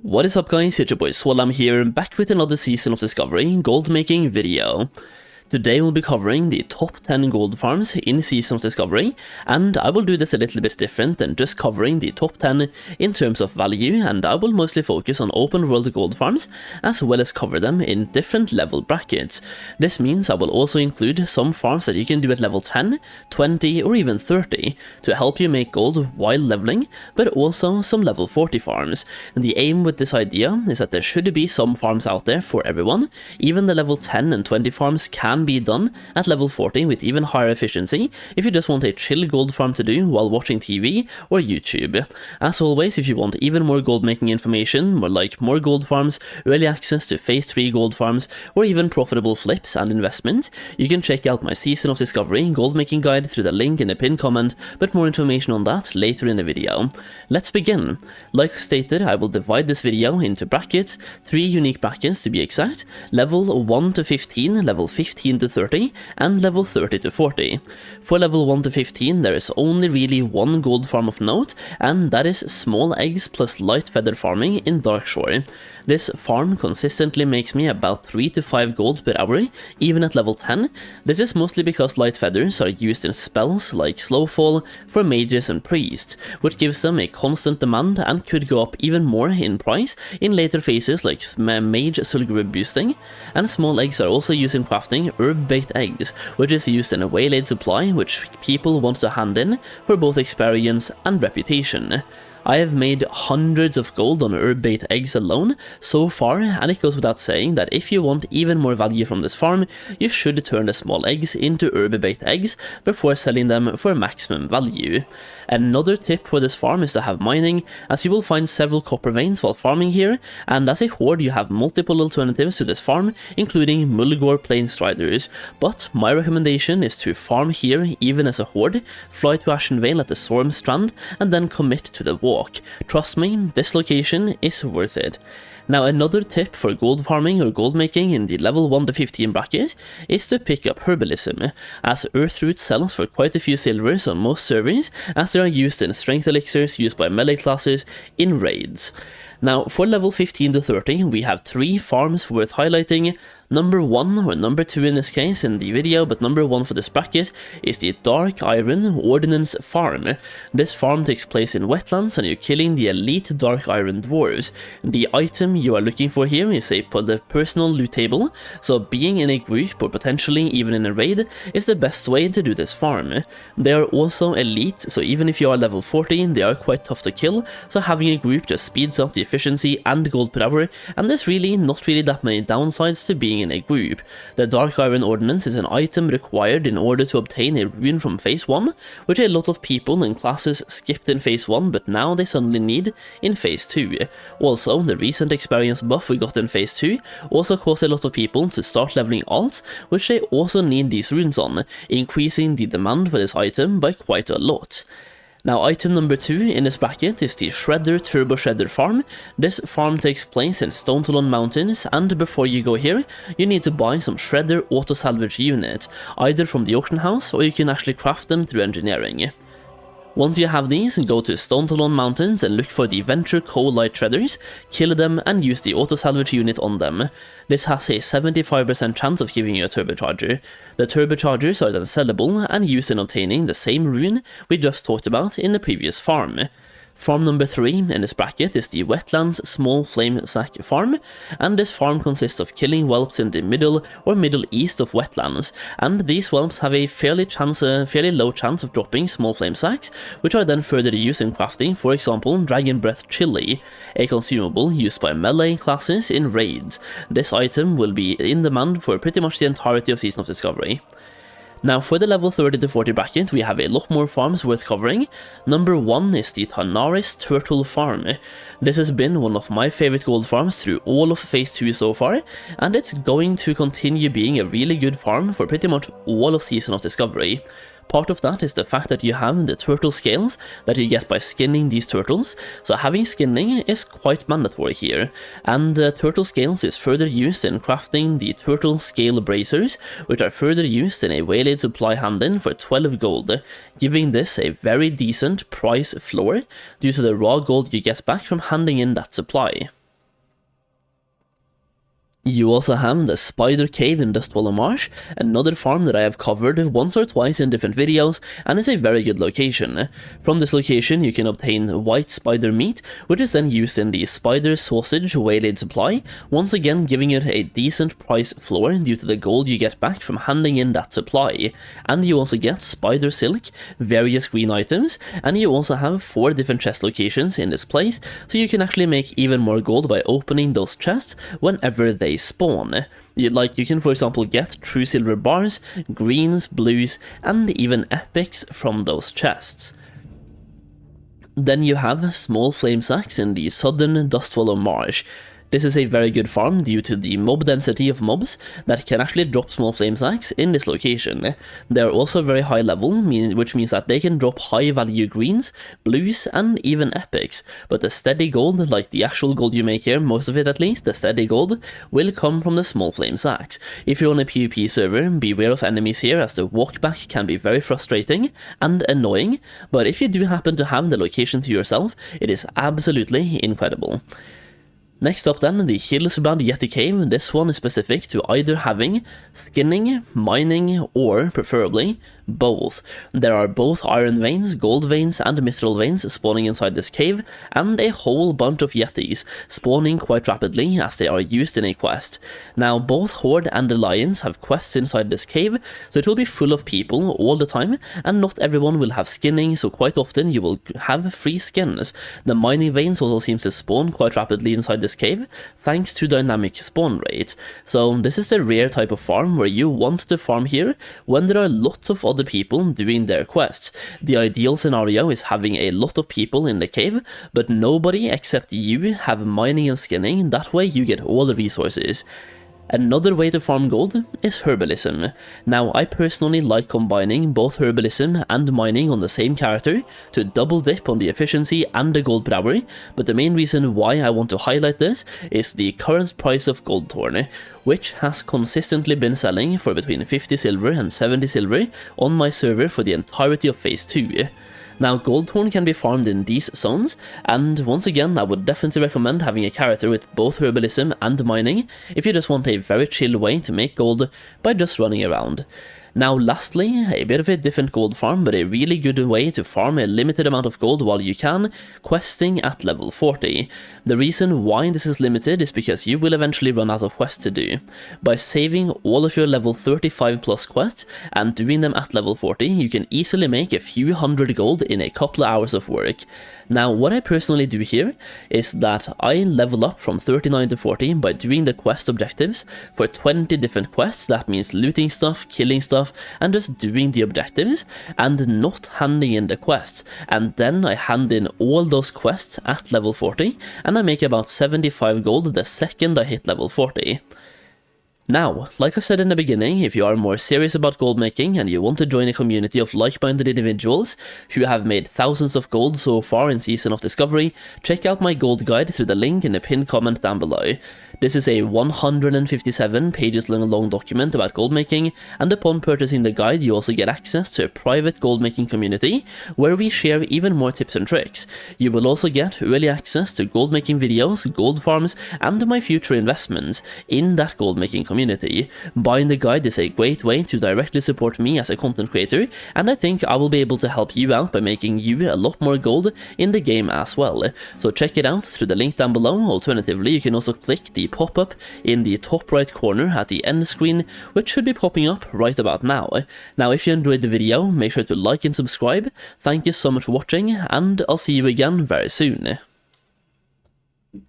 What is up guys, it's your boy Solheim here, back with another season of Discovery gold making video. Today we'll be covering the top 10 gold farms in Season of Discovery, and I will do this a little bit different than just covering the top 10 in terms of value, and I will mostly focus on open world gold farms as well as cover them in different level brackets. This means I will also include some farms that you can do at level 10, 20 or even 30 to help you make gold while leveling, but also some level 40 farms. And the aim with this idea is that there should be some farms out there for everyone. Even the level 10 and 20 farms can be done at level 40 with even higher efficiency if you just want a chill gold farm to do while watching TV or YouTube. As always, if you want even more gold making information, more gold farms, early access to phase 3 gold farms, or even profitable flips and investments, you can check out my Season of Discovery gold making guide through the link in the pinned comment, but more information on that later in the video. Let's begin. Like stated, I will divide this video into brackets, 3 unique brackets to be exact, level 1 to 15, level 15 to 30, and level 30 to 40. For level 1 to 15 there is only really one gold farm of note, and that is small eggs plus light feather farming in Darkshore. This farm consistently makes me about 3 to 5 gold per hour, even at level 10. This is mostly because light feathers are used in spells like Slowfall for mages and priests, which gives them a constant demand and could go up even more in price in later phases like mage Sulguru boosting. And small eggs are also used in crafting herb-baked eggs, which is used in a waylaid supply which people want to hand in for both experience and reputation. I have made hundreds of gold on herb-baked eggs alone so far, and it goes without saying that if you want even more value from this farm, you should turn the small eggs into herb-baked eggs before selling them for maximum value. Another tip for this farm is to have mining, as you will find several copper veins while farming here, and as a horde you have multiple alternatives to this farm, including Mulgore Plain Striders, but my recommendation is to farm here even as a horde, fly to Ashenvale at the Storm Strand, and then commit to the walk. Trust me, this location is worth it. Now another tip for gold farming or gold making in the level 1 to 15 bracket is to pick up Herbalism, as Earthroot sells for quite a few silvers on most servers, as they are used in strength elixirs used by melee classes in raids. Now for level 15 to 30 we have 3 farms worth highlighting. Number 1, or number 2 in this case in the video, but number 1 for this bracket is the Dark Iron Ordnance Farm. This farm takes place in wetlands and you're killing the elite Dark Iron Dwarves. The item you are looking for here is the personal loot table, so being in a group or potentially even in a raid is the best way to do this farm. They are also elite, so even if you are level 40 they are quite tough to kill, so having a group just speeds up the efficiency and gold per hour, and there's really not that many downsides to being in a group. The Dark Iron Ordnance is an item required in order to obtain a rune from phase 1, which a lot of people and classes skipped in phase 1 but now they suddenly need in phase 2. Also, the recent experience buff we got in phase 2 also caused a lot of people to start leveling alts, which they also need these runes on, increasing the demand for this item by quite a lot. Now item number 2 in this bracket is the Shredder Turbo Shredder farm. This farm takes place in Stone Talon Mountains, and before you go here you need to buy some Shredder auto salvage units, either from the auction house or you can actually craft them through engineering. Once you have these, go to Stone Talon Mountains and look for the Venture Coal Light Shredders, kill them and use the auto salvage unit on them. This has a 75% chance of giving you a turbocharger. The turbochargers are then sellable and used in obtaining the same rune we just talked about in the previous farm. Farm number 3 in this bracket is the Wetlands Small Flame Sack farm, and this farm consists of killing whelps in the middle or middle east of wetlands, and these whelps have a fairly low chance of dropping small flame sacks, which are then further used in crafting, for example Dragon Breath Chili, a consumable used by melee classes in raids. This item will be in demand for pretty much the entirety of Season of Discovery. Now for the level 30 to 40 bracket we have a lot more farms worth covering. Number 1 is the Tanaris Turtle Farm. This has been one of my favorite gold farms through all of phase 2 so far, and it's going to continue being a really good farm for pretty much all of Season of Discovery. Part of that is the fact that you have the turtle scales that you get by skinning these turtles, so having skinning is quite mandatory here, and turtle scales is further used in crafting the turtle scale bracers, which are further used in a waylaid supply hand-in for 12 gold, giving this a very decent price floor due to the raw gold you get back from handing in that supply. You also have the Spider Cave in Dustwallow Marsh, another farm that I have covered once or twice in different videos, and is a very good location. From this location you can obtain white spider meat, which is then used in the spider sausage waylaid supply, once again giving it a decent price floor due to the gold you get back from handing in that supply. And you also get spider silk, various green items, and you also have 4 different chest locations in this place, so you can actually make even more gold by opening those chests whenever they spawn. You can, for example, get true silver bars, greens, blues, and even epics from those chests. Then you have small flame sacks in the southern Dustwallow Marsh. This is a very good farm due to the mob density of mobs that can actually drop small flame sacks in this location. They are also very high level, which means that they can drop high value greens, blues, and even epics, but the steady gold, like the actual gold you make here, most of it at least, the steady gold, will come from the small flame sacks. If you're on a PvP server, beware of enemies here, as the walkback can be very frustrating and annoying, but if you do happen to have the location to yourself, it is absolutely incredible. Next up then, the Hillsbrad Yeti Cave. This one is specific to either having skinning, mining, or, preferably, both. There are both iron veins, gold veins, and mithril veins spawning inside this cave, and a whole bunch of Yetis spawning quite rapidly as they are used in a quest. Now, both Horde and Alliance have quests inside this cave, so it will be full of people all the time, and not everyone will have skinning, so quite often you will have free skins. The mining veins also seems to spawn quite rapidly inside this cave, thanks to dynamic spawn rate. So this is the rare type of farm where you want to farm here when there are lots of other people doing their quests. The ideal scenario is having a lot of people in the cave, but nobody except you have mining and skinning, that way you get all the resources. Another way to farm gold is Herbalism. Now, I personally like combining both Herbalism and mining on the same character to double dip on the efficiency and the gold per hour, but the main reason why I want to highlight this is the current price of Goldthorn, which has consistently been selling for between 50 silver and 70 silver on my server for the entirety of Phase 2. Now, Goldthorn can be farmed in these zones, and once again I would definitely recommend having a character with both Herbalism and mining if you just want a very chill way to make gold by just running around. Now lastly, a bit of a different gold farm, but a really good way to farm a limited amount of gold while you can, questing at level 40. The reason why this is limited is because you will eventually run out of quests to do. By saving all of your level 35 plus quests and doing them at level 40, you can easily make a few hundred gold in a couple of hours of work. Now, what I personally do here is that I level up from 39 to 40 by doing the quest objectives for 20 different quests. That means looting stuff, killing stuff, and just doing the objectives, and not handing in the quests. And then I hand in all those quests at level 40, and I make about 75 gold the second I hit level 40. Now, like I said in the beginning, if you are more serious about gold making and you want to join a community of like-minded individuals who have made thousands of gold so far in Season of Discovery, check out my gold guide through the link in the pinned comment down below. This is a 157 pages long document about gold making, and upon purchasing the guide you also get access to a private gold making community where we share even more tips and tricks. You will also get early access to gold making videos, gold farms, and my future investments in that gold making community. Buying the guide is a great way to directly support me as a content creator, and I think I will be able to help you out by making you a lot more gold in the game as well. So check it out through the link down below. Alternatively, you can also click the pop-up in the top right corner at the end screen, which should be popping up right about now. Now, if you enjoyed the video, make sure to like and subscribe. Thank you so much for watching, and I'll see you again very soon.